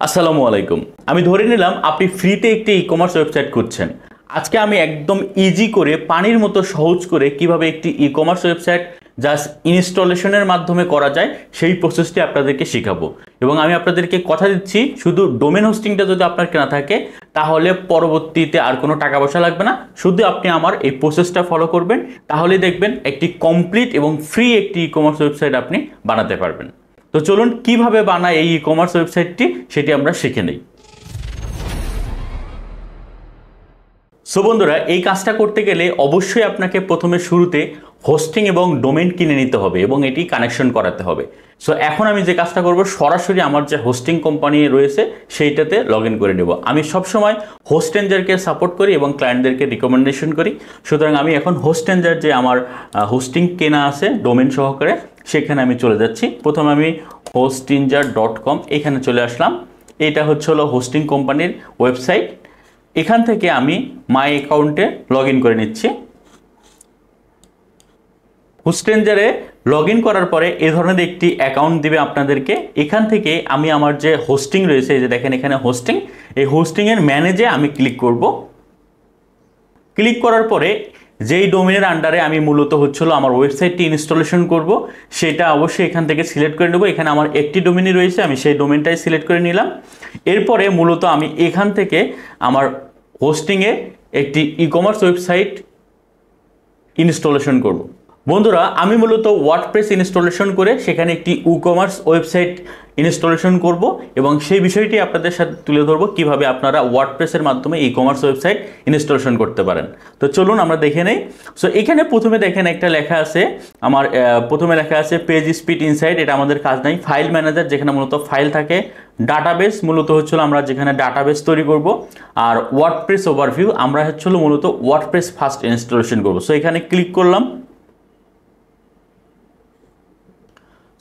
আসসালামু আলাইকুম। আমি ধরে নিলাম আপনি ফ্রিতে একটি ই-কমার্স ওয়েবসাইট খুঁজছেন। আজকে আমি একদম ইজি করে পানির মতো সহজ করে কিভাবে একটি ই-কমার্স ওয়েবসাইট জাস্ট ইনস্টলেশনের মাধ্যমে করা যায় সেই প্রসেসটি আপনাদেরকে শেখাবো। এবং আমি আপনাদেরকে কথা দিচ্ছি, শুধু ডোমেন হোস্টিংটা যদি আপনার কেনা থাকে তাহলে পরবর্তীতে আর কোনো টাকা পয়সা লাগবে না। শুধু আপনি আমার এই প্রসেসটা ফলো করবেন, তাহলেই দেখবেন একটি কমপ্লিট এবং ফ্রি একটি ই-কমার্স ওয়েবসাইট আপনি বানাতে পারবেন। তো চলুন কিভাবে বানায় এই ই-কমার্স ওয়েবসাইটটি সেটি আমরা শিখে নেই। সো বন্ধুরা, এই কাজটা করতে গেলে অবশ্যই আপনাকে প্রথমে শুরুতে হোস্টিং এবং ডোমেন কিনে নিতে হবে এবং এটি কানেকশন করাতে হবে। সো এখন আমি যে কাজটা করব, সরাসরি আমার যে হোস্টিং কোম্পানি রয়েছে সেইটাতে লগ ইন করে নেব। আমি সবসময় হোস্টেঞ্জারকে সাপোর্ট করি এবং ক্লায়েন্টদেরকে রিকমেন্ডেশন করি। সুতরাং আমি এখন হোস্টেঞ্জার যে আমার হোস্টিং কেনা আছে ডোমেন সহকারে, সেখানে আমি চলে যাচ্ছি। প্রথমে আমি hostinjar.com এখানে চলে আসলাম। এটা হলো হোস্টিং কোম্পানির ওয়েবসাইট। এখান থেকে আমি মাই অ্যাকাউন্টে লগ ইন করে নিচ্ছি। হোস্টেঞ্জারে লগ ইন করার পরে এ ধরনের একটি অ্যাকাউন্ট দিবে আপনাদেরকে। এখান থেকে আমি আমার যে হোস্টিং রয়েছে, এই যে দেখেন এখানে হোস্টিং, এই হোস্টিংয়ের ম্যানেজে আমি ক্লিক করব। ক্লিক করার পরে যেই ডোমেনের আন্ডারে আমি মূলত আমার ওয়েবসাইটটি ইনস্টলেশন করব, সেটা অবশ্যই এখান থেকে সিলেক্ট করে নেব। এখানে আমার একটি ডোমেনই রয়েছে, আমি সেই ডোমেনটাই সিলেক্ট করে নিলাম। এরপরে মূলত আমি এখান থেকে আমার হোস্টিংয়ে একটি ই-কমার্স ওয়েবসাইট ইনস্টলেশন করব। বন্ধুরা, আমি মূলত ওয়ার্ডপ্রেস ইনস্টলেশন করে সেখানে একটি ই-কমার্স ওয়েবসাইট ইনস্টলেশন করব এবং সেই বিষয়টি আপনাদের সাথে তুলে ধরবো কিভাবে আপনারা ওয়ার্ডপ্রেসের মাধ্যমে ই-কমার্স ওয়েবসাইট ইনস্টলেশন করতে পারেন। তো চলুন আমরা দেখে নেই। সো এখানে প্রথমে দেখেন একটা লেখা আছে, আমার প্রথমে লেখা আছে পেজ স্পিড ইনসাইট। এটা আমাদের কাজ নাই। ফাইল ম্যানেজার, যেখানে মূলত ফাইল থাকে। ডাটাবেস মূলত আমরা যেখানে ডাটাবেস তৈরি করব। আর ওয়ার্ডপ্রেস ওভারভিউ, আমরা মূলত ওয়ার্ডপ্রেস ফার্স্ট ইনস্টলেশন করব। সো এখানে ক্লিক করলাম।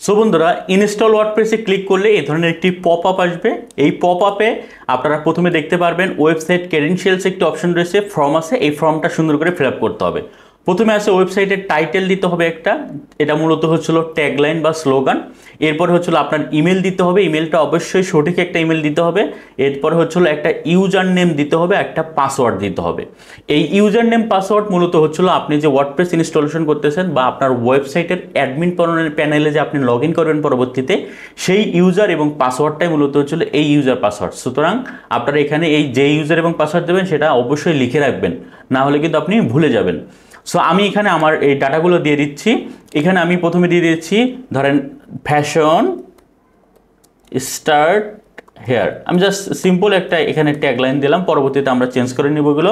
সো বন্ধুরা, ইনস্টল ওয়ার্ডপ্রেসে ক্লিক করলে এই ধরনের একটি পপ আপ আসবে। এই পপ আপে আপনারা প্রথমে দেখতে পারবেন ওয়েবসাইট ক্রেডেনশিয়ালস একটি অপশন রয়েছে, ফর্ম আছে। এই ফর্মটা সুন্দর করে ফিল আপ করতে হবে। প্রথমে আছে ওয়েবসাইটের টাইটেল দিতে হবে একটা, এটা মূলত ট্যাগলাইন বা স্লোগান। এরপরে আপনার ইমেল দিতে হবে, ইমেলটা অবশ্যই সঠিক একটা ইমেল দিতে হবে। এরপরে একটা ইউজার নেম দিতে হবে, একটা পাসওয়ার্ড দিতে হবে। এই ইউজার নেম পাসওয়ার্ড মূলত আপনি যে ওয়ার্ডপ্রেস ইনস্টলেশন করতেছেন বা আপনার ওয়েবসাইটের অ্যাডমিন প্যানেলে যে আপনি লগ ইন করবেন পরবর্তীতে, সেই ইউজার এবং পাসওয়ার্ডটাই মূলত এই ইউজার পাসওয়ার্ড। সুতরাং আপনারা এখানে এই যে ইউজার এবং পাসওয়ার্ড দেবেন সেটা অবশ্যই লিখে রাখবেন, না হলে কিন্তু আপনি ভুলে যাবেন। সো আমি এখানে আমার এই ডাটাগুলো দিয়ে দিচ্ছি। এখানে আমি প্রথমে দিয়ে দিচ্ছি, ধরেন ফ্যাশন স্টার্ট হেয়ার। আমি জাস্ট সিম্পল একটা এখানে ট্যাগলাইন দিলাম, পরবর্তীতে আমরা চেঞ্জ করে নেব এগুলো।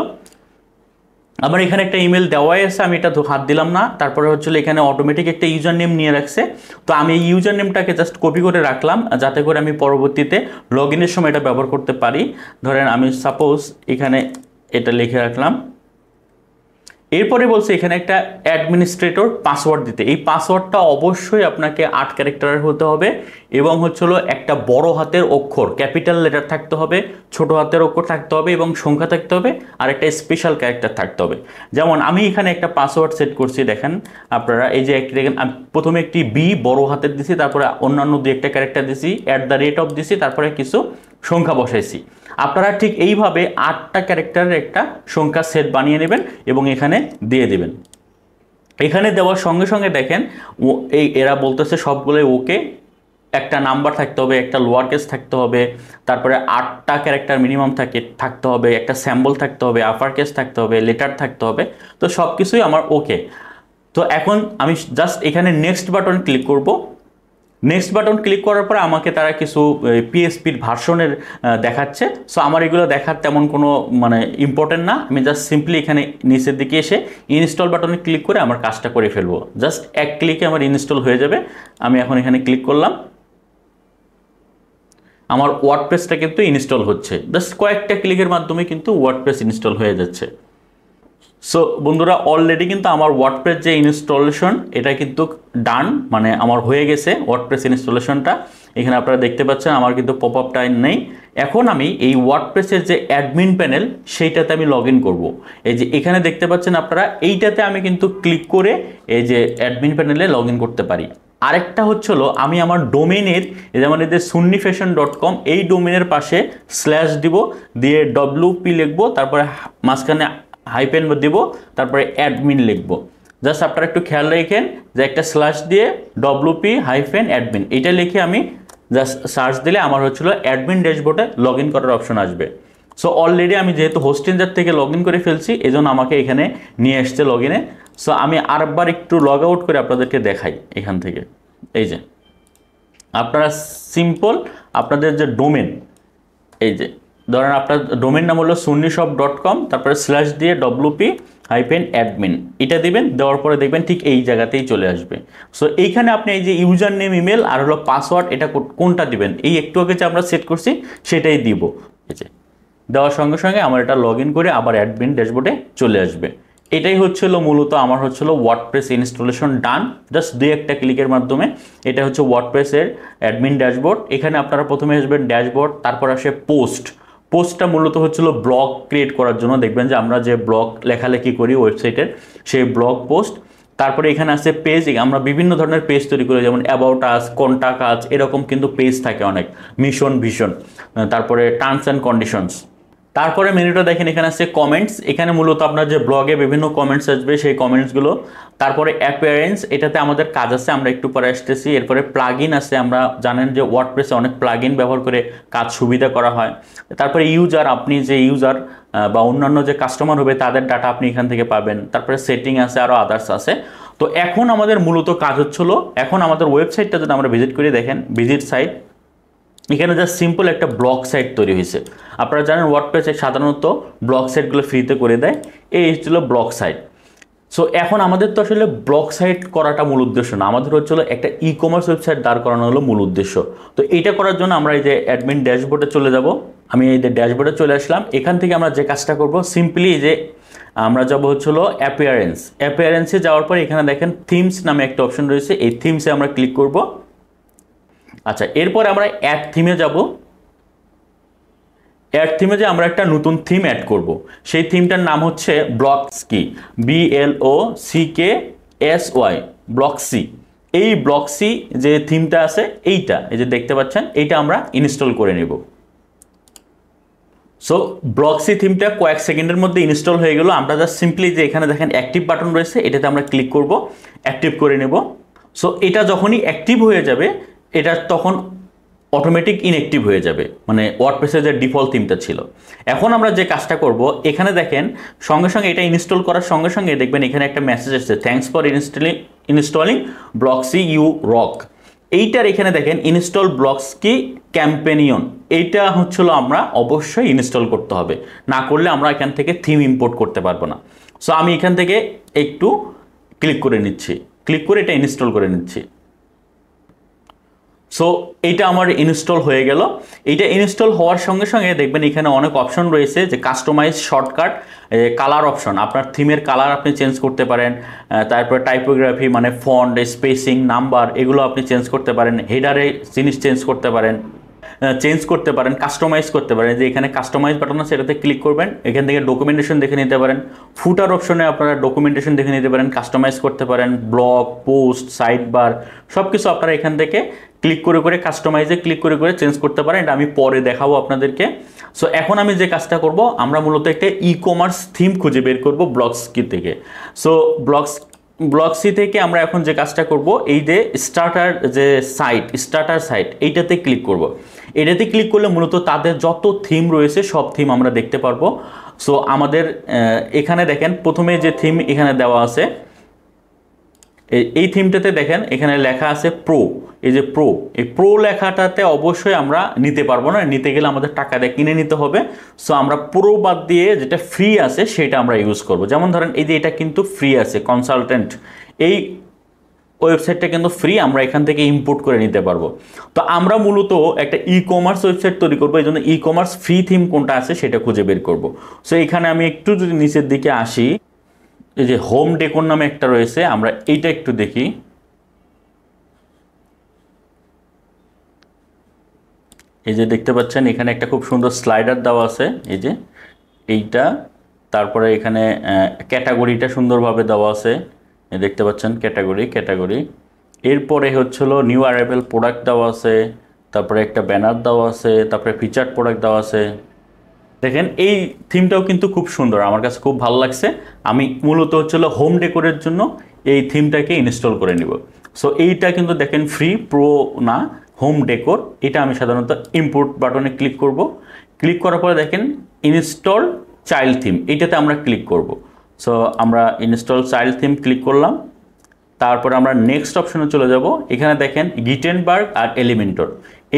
আমার এখানে একটা ইমেল দেওয়াই আছে, আমি এটা হাত দিলাম না। তারপরে এখানে অটোমেটিক একটা ইউজার নেম নিয়ে রাখছে। তো আমি এই ইউজার নেমটাকে জাস্ট কপি করে রাখলাম, যাতে করে আমি পরবর্তীতে লগ ইনের সময় এটা ব্যবহার করতে পারি। ধরেন আমি সাপোজ এখানে এটা লিখে রাখলাম। এরপরে বলছে এখানে একটা অ্যাডমিনিস্ট্রেটর পাসওয়ার্ড দিতে। এই পাসওয়ার্ডটা অবশ্যই আপনাকে 8 ক্যারেক্টারের হতে হবে এবং একটা বড় হাতের অক্ষর ক্যাপিটাল লেটার থাকতে হবে, ছোট হাতের অক্ষর থাকতে হবে এবং সংখ্যা থাকতে হবে, আর একটা স্পেশাল ক্যারেক্টার থাকতে হবে। যেমন আমি এখানে একটা পাসওয়ার্ড সেট করছি, দেখেন আপনারা এই যে একটি দেখেন, আমি প্রথমে একটি বি বড় হাতের দিছি, তারপরে অন্যান্য 2-1টা ক্যারেক্টার দিছি, @ দিছি, তারপরে কিছু সংখ্যা বসাইছি। আপনারা ঠিক এইভাবে 8টা ক্যারেক্টারের একটা সংখ্যা সেট বানিয়ে নেবেন এবং এখানে দিয়ে দেবেন। এখানে দেওয়ার সঙ্গে সঙ্গে দেখেন এরা বলতেছে সবগুলোই ওকে। একটা নাম্বার থাকতে হবে, একটা লোয়ার কেস থাকতে হবে, তারপরে 8টা ক্যারেক্টার মিনিমাম থাকতে হবে, একটা স্যাম্বল থাকতে হবে, আপার কেস থাকতে হবে, লেটার থাকতে হবে। তো সব কিছুই আমার ওকে। তো এখন আমি জাস্ট এখানে নেক্সট বাটন ক্লিক করব। নেক্সট বাটন ক্লিক করার পরে আমাকে তারা কিছু পিএসপির ভার্সনের দেখাচ্ছে। সো আমার এগুলো দেখার তেমন কোনো ইম্পর্টেন্ট না। আমি জাস্ট সিম্পলি এখানে নিচের দিকে এসে ইনস্টল বাটনে ক্লিক করে আমার কাজটা করে ফেলবো। জাস্ট এক ক্লিকে আমার ইনস্টল হয়ে যাবে। আমি এখন এখানে ক্লিক করলাম, আমার ওয়ার্ডপ্রেসটা কিন্তু ইনস্টল হচ্ছে। জাস্ট কয়েকটা ক্লিকের মাধ্যমে কিন্তু ওয়ার্ডপ্রেস ইনস্টল হয়ে যাচ্ছে। সো বন্ধুরা, অলরেডি কিন্তু আমার ওয়ার্ডপ্রেস যে ইনস্টলেশন এটা কিন্তু ডান, আমার হয়ে গেছে ওয়ার্ডপ্রেস ইনস্টলেশনটা। এখানে আপনারা দেখতে পাচ্ছেন আমার কিন্তু পপ আপটা নেই। এখন আমি এই ওয়ার্ডপ্রেসের যে অ্যাডমিন প্যানেল সেইটাতে আমি লগ ইন করবো। এই যে এখানে দেখতে পাচ্ছেন আপনারা, এইটাতে আমি কিন্তু ক্লিক করে এই যে অ্যাডমিন প্যানেলে লগ ইন করতে পারি। আরেকটা হচ্ছিল আমি আমার ডোমেনের যেমন এদের sunnifashion.com এই ডোমেনের পাশে স্ল্যাশ দিব, দিয়ে WP লিখবো, তারপরে মাঝখানে হাইপেন দিব, তারপরে অ্যাডমিন লিখবো। জাস্ট আপনারা একটু খেয়াল রাখেন যে একটা স্ল্যাশ দিয়ে WP হাইফেন অ্যাডমিন এটা লিখে আমি জাস্ট সার্চ দিলে আমার হচ্ছিল অ্যাডমিন ড্যাশবোর্ডে লগ ইন করার অপশন আসবে। সো অলরেডি আমি যেহেতু হোস্টিংজার থেকে লগ ইন করে ফেলছি এজন্য আমাকে এখানে নিয়ে আসছে লগ ইনে। সো আমি আরেকবার একটু লগ আউট করে আপনাদেরকে দেখাই এখান থেকে। এই যে আপনারা সিম্পল আপনাদের যে ডোমেন, এই যে ধরেন আপনার ডোমেন নাম হলো sunnishop.com, তারপরে স্ল্যাশ দিয়ে WP হাইফেন অ্যাডমিন এটা দিবেন, দেওয়ার পরে দেখবেন ঠিক এই জায়গাতেই চলে আসবে। সো এইখানে আপনি এই যে ইউজার নেম, ইমেল আর হলো পাসওয়ার্ড এটা কোনটা দিবেন, এই একটু আগে যে আমরা সেট করছি সেটাই দিব। এই যে দেওয়ার সঙ্গে সঙ্গে আমার এটা লগ ইন করে আবার অ্যাডমিন ড্যাশবোর্ডে চলে আসবে। এটাই হচ্ছিল মূলত আমার হচ্ছিল ওয়ার্ডপ্রেস ইনস্টলেশন ডান, জাস্ট দুই একটা ক্লিকের মাধ্যমে। এটা হচ্ছে ওয়ার্ডপ্রেসের অ্যাডমিন ড্যাশবোর্ড। এখানে আপনারা প্রথমে আসবেন ড্যাশবোর্ড, তারপর আসে পোস্ট। পোস্টটা মূলত হচ্ছিল ব্লগ ক্রিয়েট করার জন্য, দেখবেন যে আমরা যে ব্লগ লেখালেখি করি ওয়েবসাইটের সেই ব্লগ পোস্ট। তারপরে এখানে আছে পেজ, আমরা বিভিন্ন ধরনের পেজ তৈরি করি, যেমন অ্যাবাউট আস, কন্টাক্ট আস, এরকম কিন্তু পেজ থাকে অনেক, মিশন ভিশন, তারপরে টার্মস অ্যান্ড কন্ডিশনস। তারপরে মেনুটা দেখেন এখানে আছে কমেন্টস, এখানে মূলত আপনার যে ব্লগে বিভিন্ন কমেন্টস আসবে সেই কমেন্টসগুলো। তারপরে অ্যাপিয়ারেন্স, এটাতে আমাদের কাজ আছে, আমরা একটু পরে আসতেছি। এরপরে প্লাগইন আছে, আমরা জানেন যে ওয়ার্ডপ্রেসে অনেক প্লাগইন ব্যবহার করে কাজ সুবিধা করা হয়। তারপরে ইউজার, আপনি যে ইউজার বা অন্যান্য যে কাস্টমার হবে তাদের ডাটা আপনি এখান থেকে পাবেন। তারপরে সেটিং আছে, আরও আদার্স আছে। তো এখন আমাদের মূলত কাজ হচ্ছিলো, এখন আমাদের ওয়েবসাইটটা যদি আমরা ভিজিট করে দেখেন, ভিজিট সাইট, এখানে জাস্ট সিম্পল একটা ব্লগ সাইট তৈরি হয়েছে। আপনারা জানেন ওয়ার্ডপ্রেসে সাধারণত ব্লগ সাইটগুলো ফ্রিতে করে দেয়, এই ছিল ব্লগ সাইট। সো এখন আমাদের তো আসলে ব্লগ সাইট করাটা মূল উদ্দেশ্য না, আমাদের হচ্ছিল একটা ই কমার্স ওয়েবসাইট দাঁড় করানো হলো মূল উদ্দেশ্য। তো এইটা করার জন্য আমরা এই যে অ্যাডমিন ড্যাশবোর্ডে চলে যাব। আমি এই যে ড্যাশবোর্ডে চলে আসলাম, এখান থেকে আমরা যে কাজটা করব সিম্পলি এই যে আমরা যাব হচ্ছিল অ্যাপিয়ারেন্স। অ্যাপিয়ারেন্সে যাওয়ার পর এখানে দেখেন থিমস নামে একটা অপশন রয়েছে, এই থিমসে আমরা ক্লিক করব। আচ্ছা, এরপর আমরা অ্যাড থিমে যাব। অ্যাড থিমে যে আমরা একটা নতুন থিম অ্যাড করব, সেই থিমটার নাম হচ্ছে ব্লকসি, BLOCKSY, ব্লকসি। এই ব্লকসি যে থিমটা আছে এইটা, এই যে দেখতে পাচ্ছেন, এইটা আমরা ইনস্টল করে নেব। সো ব্লকসি থিমটা কয়েক সেকেন্ডের মধ্যে ইনস্টল হয়ে গেল। আমরা জাস্ট সিম্পলি যে এখানে দেখেন অ্যাক্টিভ বাটন রয়েছে, এটাতে আমরা ক্লিক করব, অ্যাক্টিভ করে নেব। সো এটা যখনই অ্যাক্টিভ হয়ে যাবে এটা তখন অটোমেটিক ইনঅ্যাক্টিভ হয়ে যাবে, মানে ওয়ার্ডপ্রেসের যে ডিফল্ট থিমটা ছিল। এখন আমরা যে কাজটা করব, এখানে দেখেন সঙ্গে সঙ্গে এটা ইনস্টল করার সঙ্গে সঙ্গে দেখবেন এখানে একটা মেসেজ আসছে, thanks for installing Blocksy you rock. এইটার এখানে দেখেন ইনস্টল ব্লকসি ক্যাম্পেনিয়ন, এইটা হচ্ছিল আমরা অবশ্যই ইনস্টল করতে হবে, না করলে আমরা এখান থেকে থিম ইম্পোর্ট করতে পারবো না। সো আমি এখান থেকে একটু ক্লিক করে নিচ্ছি, ক্লিক করে এটা ইনস্টল করে নিচ্ছি। সো এইটা আমার ইনস্টল হয়ে গেল। এইটা ইনস্টল হওয়ার সঙ্গে সঙ্গে দেখবেন এখানে অনেক অপশন রয়েছে, যে কাস্টমাইজ শর্টকাট, কালার অপশন, আপনার থিমের কালার আপনি চেঞ্জ করতে পারেন। তারপর টাইপোগ্রাফি মানে ফন্ট, স্পেসিং, নাম্বার, এগুলো আপনি চেঞ্জ করতে পারেন। হেডারে জিনিস চেঞ্জ করতে পারেন, কাস্টমাইজ করতে পারেন। যে এখানে কাস্টমাইজ বাটন আছে, এটাতে ক্লিক করবেন, এখান থেকে ডকুমেন্টেশন দেখে নিতে পারেন। ফুটার অপশনে আপনারা ডকুমেন্টেশন দেখে নিতে পারেন, কাস্টমাইজ করতে পারেন, ব্লগ, পোস্ট, সাইড বার, সব কিছু আপনারা এখান থেকে ক্লিক করে করে কাস্টমাইজে ক্লিক করে করে চেঞ্জ করতে পারেন। এটা আমি পরে দেখাবো আপনাদেরকে। সো এখন আমি যে কাজটা করব, আমরা মূলত একটা ই কমার্স থিম খুঁজে বের করব ব্লকসি থেকে। সো ব্লকসি থেকে আমরা এখন যে কাজটা করব, এই যে স্টার্টার সাইট এইটাতে ক্লিক করব। এটাতে ক্লিক করলে মূলত তাদের যত থিম রয়েছে সব থিম আমরা দেখতে পারবো। সো আমাদের এখানে দেখেন প্রথমে যে থিম এখানে দেওয়া আছে, এই থিমটাতে দেখেন এখানে লেখা আছে প্রো, এই যে প্রো, এই প্রো লেখাটাতে অবশ্যই আমরা নিতে পারবো না, নিতে গেলে আমাদের টাকা দিয়ে কিনে নিতে হবে। সো আমরা প্রো বাদ দিয়ে যেটা ফ্রি আছে সেটা আমরা ইউজ করব। যেমন ধরেন এই যে এটা কিন্তু ফ্রি আছে, কনসালটেন্ট, এই ওয়েবসাইটটা কিন্তু ফ্রি, আমরা এখান থেকে ইম্পোর্ট করে নিতে পারবো। তো আমরা মূলত একটা ই কমার্স ওয়েবসাইট তৈরি করবো, এই জন্য ই কমার্স ফ্রি থিম কোনটা আছে সেটা খুঁজে বের করব। সো এখানে আমি একটু যদি নিচের দিকে আসি, এই যে হোম ডেকোর নামে একটা রয়েছে, আমরা এইটা একটু দেখি। এই যে দেখতে পাচ্ছেন এখানে একটা খুব সুন্দর স্লাইডার দেওয়া আছে, এই যে এইটা। তারপরে এখানে ক্যাটাগরিটা সুন্দরভাবে দেওয়া আছে, দেখতে পাচ্ছেন ক্যাটাগরি। এরপরে হচ্ছিল নিউ অ্যারাইভেল প্রোডাক্ট দেওয়া আছে, তারপরে একটা ব্যানার দেওয়া আছে, তারপরে ফিচার্ড প্রোডাক্ট দেওয়া আছে। দেখেন এই থিমটাও কিন্তু খুব সুন্দর, আমার কাছে খুব ভালো লাগছে। আমি মূলত হচ্ছিল হোম ডেকোরের জন্য এই থিমটাকে ইনস্টল করে নিব। সো এইটা কিন্তু দেখেন ফ্রি, প্রো না, হোম ডেকোর। এটা আমি সাধারণত ইম্পোর্ট বাটনে ক্লিক করব। ক্লিক করার পরে দেখেন ইনস্টল চাইল্ড থিম, এইটাতে আমরা ক্লিক করব। সো আমরা ইনস্টল চাইল্ড থিম ক্লিক করলাম। তারপরে আমরা নেক্সট অপশনে চলে যাব। এখানে দেখেন গিটেনবার্গ আর এলিমেন্টর,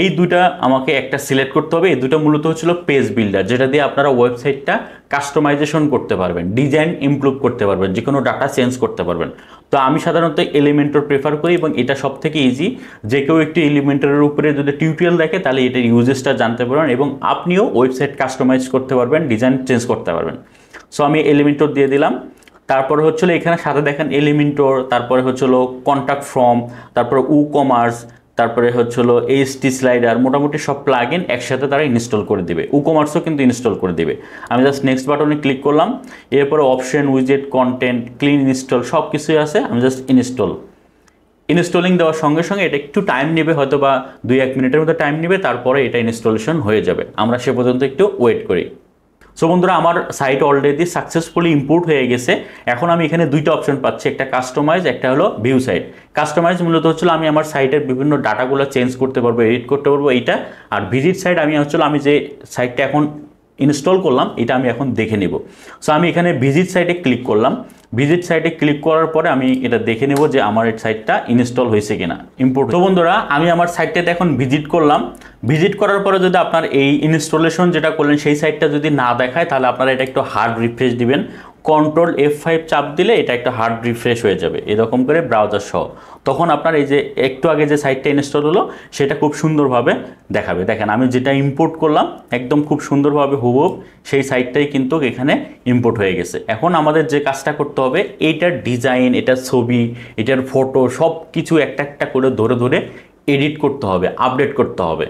এই দুটা আমাকে একটা সিলেক্ট করতে হবে। এই দুটো মূলত হচ্ছিল পেজ বিল্ডার, যেটা দিয়ে আপনারা ওয়েবসাইটটা কাস্টমাইজেশন করতে পারবেন, ডিজাইন ইমপ্রুভ করতে পারবেন, যে কোনো ডাটা চেঞ্জ করতে পারবেন। তো আমি সাধারণত এলিমেন্টর প্রেফার করি এবং এটা সব থেকে ইজি। যে কেউ একটু এলিমেন্টরের উপরে যদি টিউটোরিয়াল দেখে তাহলে এটার ইউজেসটা জানতে পারবেন এবং আপনিও ওয়েবসাইট কাস্টমাইজ করতে পারবেন, ডিজাইন চেঞ্জ করতে পারবেন। সো আমি এলিমেন্টর দিয়ে দিলাম। তারপরে হচ্ছিল এখানে সাথে দেখেন এলিমেন্টর, তারপরে হচ্ছিল কন্ট্যাক্ট ফর্ম, তারপরে কমার্স, তারপরে হচ্ছিল এইচটি স্লাইডার, মোটামুটি সব প্লাগ ইন একসাথে তারা ইনস্টল করে দিবে। কমার্সও কিন্তু ইনস্টল করে দিবে। আমি জাস্ট নেক্সট বাটনে ক্লিক করলাম। এরপরে অপশন, উইজেট, কন্টেন্ট, ক্লিন ইনস্টল সব কিছুই আছে। আমি জাস্ট ইনস্টলিং দেওয়ার সঙ্গে সঙ্গে এটা একটু টাইম নেবে, হয়তো বা 2-1 মিনিটের মতো টাইম নেবে, তারপরে এটা ইনস্টলেশন হয়ে যাবে। আমরা সে পর্যন্ত একটু ওয়েট করি। সো বন্ধুরা, আমার সাইট অলরেডি সাকসেসফুলি ইম্পোর্ট হয়ে গেছে। এখন আমি এখানে দুইটা অপশন পাচ্ছি, একটা কাস্টমাইজ, একটা হলো ভিউ সাইট। কাস্টমাইজ মূলত হচ্ছিল আমি আমার সাইটের বিভিন্ন ডাটাগুলো চেঞ্জ করতে পারবো, এডিট করতে পারবো এইটা। আর ভিজিট সাইট আমি যে সাইটটা এখন ইনস্টল করলাম এটা আমি এখন দেখে নেব। সো আমি এখানে ভিজিট সাইটে ক্লিক করলাম। ভিজিট সাইটে ক্লিক করার পরে আমি এটা দেখে নেব যে আমার এই সাইটটা ইনস্টল হয়েছে কিনা, ইম্পোর্ট। তো বন্ধুরা, আমি আমার সাইটটাতে এখন ভিজিট করলাম। ভিজিট করার পরে যদি আপনার এই ইনস্টলেশন যেটা করলেন সেই সাইটটা যদি না দেখায়, তাহলে আপনারা এটা একটু হার্ড রিফ্রেশ দিবেন। কন্ট্রোল F5 চাপ দিলে এটা একটা হার্ড রিফ্রেশ হয়ে যাবে এরকম করে ব্রাউজার সহ। তখন আপনার এই যে একটু আগে যে সাইটটা ইনস্টল হলো সেটা খুব সুন্দরভাবে দেখাবে। দেখেন আমি যেটা ইম্পোর্ট করলাম একদম খুব সুন্দরভাবে হুবহু সেই সাইটটাই কিন্তু এখানে ইম্পোর্ট হয়ে গেছে। এখন আমাদের যে কাজটা করতে হবে, এইটার ডিজাইন, এটার ছবি, এটার ফটো সব কিছু একটা একটা করে ধরে ধরে এডিট করতে হবে, আপডেট করতে হবে।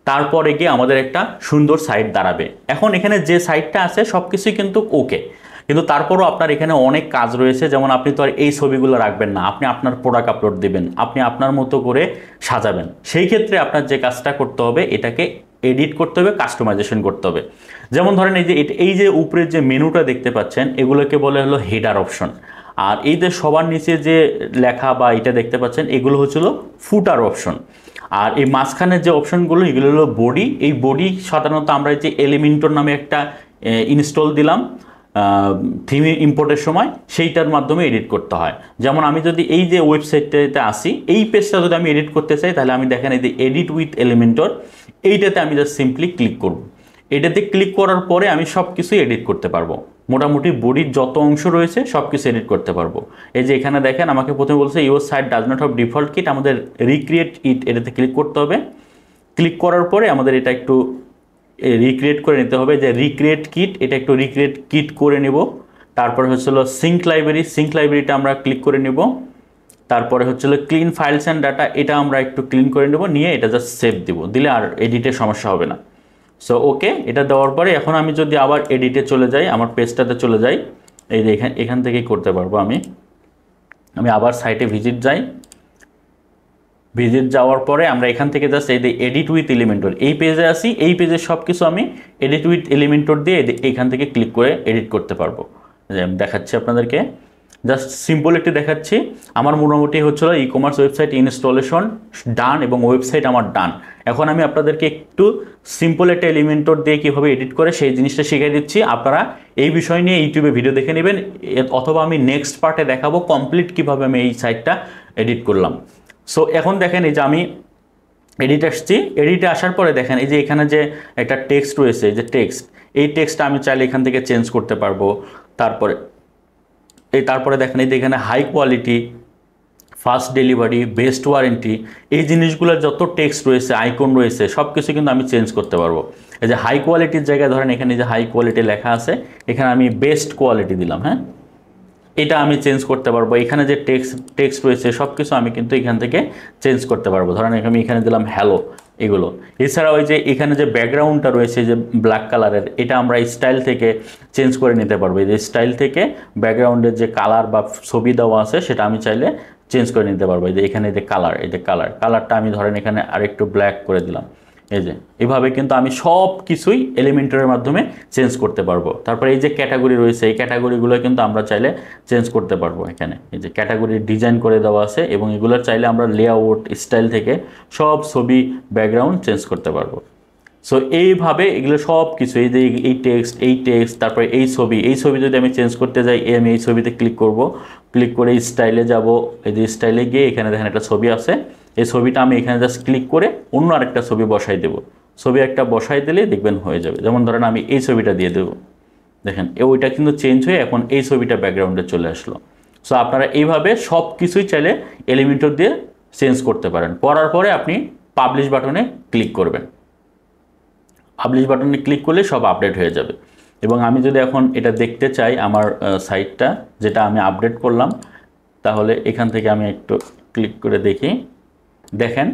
তারপরে গিয়ে আমাদের একটা সুন্দর সাইট দাঁড়াবে। এখন এখানে যে সাইটটা আছে সব কিছুই কিন্তু ওকে, কিন্তু তারপরও আপনার এখানে অনেক কাজ রয়েছে। যেমন আপনি তো আর এই ছবিগুলো রাখবেন না, আপনি আপনার প্রোডাক্ট আপলোড দেবেন, আপনি আপনার মতো করে সাজাবেন। সেই ক্ষেত্রে আপনার যে কাজটা করতে হবে, এটাকে এডিট করতে হবে, কাস্টমাইজেশন করতে হবে। যেমন ধরেন এই যে উপরের যে মেনুটা দেখতে পাচ্ছেন, এগুলোকে বলে হলো হেডার অপশন। আর এই যে সবার নিচে যে লেখা বা এটা দেখতে পাচ্ছেন, এগুলো হচ্ছিল ফুটার অপশন। আর এই মাঝখানের যে অপশনগুলো, এগুলো হলো বডি। এই বডি সাধারণত আমরা যে এলিমেন্টর নামে একটা ইনস্টল দিলাম থিম ইম্পোর্টের সময়, সেইটার মাধ্যমে এডিট করতে হয়। যেমন আমি যদি এই যে ওয়েবসাইটটাতে আসি, এই পেজটা যদি আমি এডিট করতে চাই, তাহলে আমি দেখেন এই যে এডিট উইথ এলিমেন্টর, এইটাতে আমি জাস্ট সিম্পলি ক্লিক করব। এটাতে ক্লিক করার পরে আমি সব কিছু এডিট করতে পারবো। মোটামুটি বডির যত অংশ রয়েছে সব কিছু এডিট করতে পারবো। এই যে এখানে দেখেন আমাকে প্রথমে বলছে your site does not have default kit, আমাদের রিক্রিয়েট ইট, এটাতে ক্লিক করতে হবে। ক্লিক করার পরে আমাদের এটা একটু রিক্রিয়েট করে নিতে হবে, যে রিক্রিয়েট কিট, এটা একটু রিক্রিয়েট কিট করে নেব। তারপরে হচ্ছিল সিঙ্ক লাইব্রেরিটা আমরা ক্লিক করে নেব। তারপরে হচ্ছিল ক্লিন ফাইলস অ্যান্ড ডাটা, এটা আমরা একটু ক্লিন করে নেব, নিয়ে এটা জাস্ট সেভ দিব, দিলে আর এডিটের সমস্যা হবে না। সো ওকে, এটা দেওয়ার পরে এখন আমি যদি আবার এডিটে চলে যাই, আমার পেজটাতে চলে যাই, এই যে এখান থেকেই করতে পারবো। আমি আবার সাইটে ভিজিট যাই। ভিজিট যাওয়ার পরে আমরা এখান থেকে জাস্ট এই যে এডিট উইথ এলিমেন্টর, এই পেজে আসি। এই পেজে সব কিছু আমি এডিট উইথ এলিমেন্টর দিয়ে এখান থেকে ক্লিক করে এডিট করতে পারবো। যে আমি দেখাচ্ছি আপনাদেরকে, জাস্ট সিম্পল একটি দেখাচ্ছি। আমার মোটামুটি হচ্ছিল কমার্স ওয়েবসাইট ইনস্টলেশন ডান এবং ওয়েবসাইট আমার ডান। এখন আমি আপনাদেরকে একটু সিম্পল একটা এলিমেন্টর দিয়ে কীভাবে এডিট করে সেই জিনিসটা শিখিয়ে দিচ্ছি। আপনারা এই বিষয় নিয়ে ইউটিউবে ভিডিও দেখে নেবেন, অথবা আমি নেক্সট পার্টে দেখাবো কমপ্লিট কীভাবে আমি এই সাইটটা এডিট করলাম। সো এখন দেখেন এই যে আমি এডিট আসছি। এডিটে আসার পরে দেখেন এই যে এখানে যে একটা টেক্সট রয়েছে, যে টেক্সট, এই টেক্সটটা আমি চাইলে এখান থেকে চেঞ্জ করতে পারবো। তারপরে দেখেন এই যে এখানে high quality, fast delivery, best warranty, এই জিনিসগুলোর যত টেক্সট রয়েছে, আইকন রয়েছে, সব কিছু কিন্তু আমি চেঞ্জ করতে পারবো। এই যে হাই কোয়ালিটির জায়গায় ধরেন এখানে যে হাই কোয়ালিটি লেখা আছে, এখানে আমি বেস্ট কোয়ালিটি দিলাম। হ্যাঁ, এটা আমি চেঞ্জ করতে পারবো। এখানে যে টেক্সট রয়েছে সব কিছু আমি কিন্তু এখান থেকে চেঞ্জ করতে পারবো। ধরেন আমি এখানে দিলাম হ্যালো, এগুলো। এছাড়া ওই যে এখানে যে ব্যাকগ্রাউন্ডটা রয়েছে যে ব্ল্যাক কালারের, এটা আমরা স্টাইল থেকে চেঞ্জ করে নিতে পারবো। এই যে স্টাইল থেকে ব্যাকগ্রাউন্ডের যে কালার বা ছবি দেওয়া আছে সেটা আমি চাইলে চেঞ্জ করে নিতে পারবো। এই যে এখানে যে কালার, এই যে কালারটা আমি ধরেন এখানে আরেকটু ব্ল্যাক করে দিলাম। এই যে এভাবে কিন্তু আমি সব কিছুই এলিমেন্টরের মাধ্যমে চেঞ্জ করতে পারবো। তারপরে এই যে ক্যাটাগরি রয়েছে, এই ক্যাটাগরিগুলো কিন্তু আমরা চাইলে চেঞ্জ করতে পারবো। এখানে এই যে ক্যাটাগরি ডিজাইন করে দেওয়া আছে এবং এগুলো চাইলে আমরা লেআউট স্টাইল থেকে সব ছবি ব্যাকগ্রাউন্ড চেঞ্জ করতে পারবো। সো এইভাবে এগুলো সব কিছু, এই যে এই টেক্সট তারপরে এই ছবি যদি আমি চেঞ্জ করতে যাই, আমি এই ছবিতে ক্লিক করব, ক্লিক করে স্টাইলে যাব। এই যে স্টাইলে গিয়ে এখানে দেখেন একটা ছবি আছে, এই ছবিটা আমি এখানে জাস্ট ক্লিক করে অন্য আরেকটা ছবি বসাই দেব। ছবি একটা বসাই দিলে দেখবেন হয়ে যাবে। যেমন ধরেন আমি এই ছবিটা দিয়ে দেবো, দেখেন ওইটা কিন্তু চেঞ্জ হয়ে এখন এই ছবিটা ব্যাকগ্রাউন্ডে চলে আসলো। সো আপনারা এইভাবে সব কিছুই চাইলে এলিমেন্টর দিয়ে চেঞ্জ করতে পারেন। করার পরে আপনি পাবলিশ বাটনে ক্লিক করবেন। পাবলিশ বাটনে ক্লিক করলে সব আপডেট হয়ে যাবে। এবং আমি যদি এখন এটা দেখতে চাই আমার সাইটটা যেটা আমি আপডেট করলাম, তাহলে এখান থেকে আমি একটু ক্লিক করে দেখি। দেখেন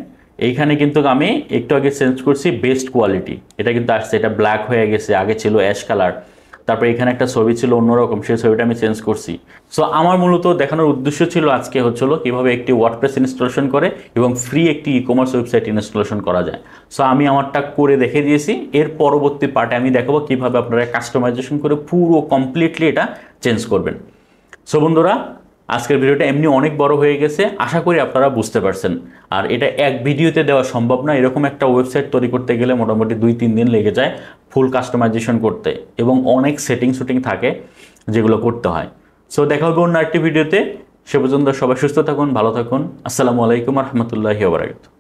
এইখানে কিন্তু আমি একটু আগে চেঞ্জ করছি বেস্ট কোয়ালিটি, এটা কিন্তু আসছে, এটা ব্ল্যাক হয়ে গেছে, আগে ছিল অ্যাশ কালার। তারপরে এখানে একটা ছবি ছিল অন্যরকম, সেই ছবিটা আমি চেঞ্জ করছি। সো আমার মূলত দেখানোর উদ্দেশ্য ছিল আজকে হচ্ছিল কীভাবে একটি ওয়ার্ডপ্রেস ইনস্টলেশন করে এবং ফ্রি একটি ই কমার্স ওয়েবসাইট ইনস্টলেশন করা যায়। সো আমি আমারটা করে দেখে দিয়েছি। এর পরবর্তী পার্টে আমি দেখাবো কীভাবে আপনারা কাস্টমাইজেশন করে পুরো কমপ্লিটলি এটা চেঞ্জ করবেন। সো বন্ধুরা, আজকের ভিডিওটা এমনি অনেক বড় হয়ে গেছে, আশা করি আপনারা বুঝতে পারছেন। আর এটা এক ভিডিওতে দেওয়া সম্ভব না। এরকম একটা ওয়েবসাইট তৈরি করতে গেলে মোটামুটি 2-3 দিন লেগে যায় ফুল কাস্টমাইজেশন করতে, এবং অনেক সেটিং থাকে যেগুলো করতে হয়। সো দেখা হবে অন্য একটি ভিডিওতে। সে পর্যন্ত সবাই সুস্থ থাকুন, ভালো থাকুন। আসসালামু আলাইকুম রহমতুল্লাহি ওয়া বারাকাতুহু।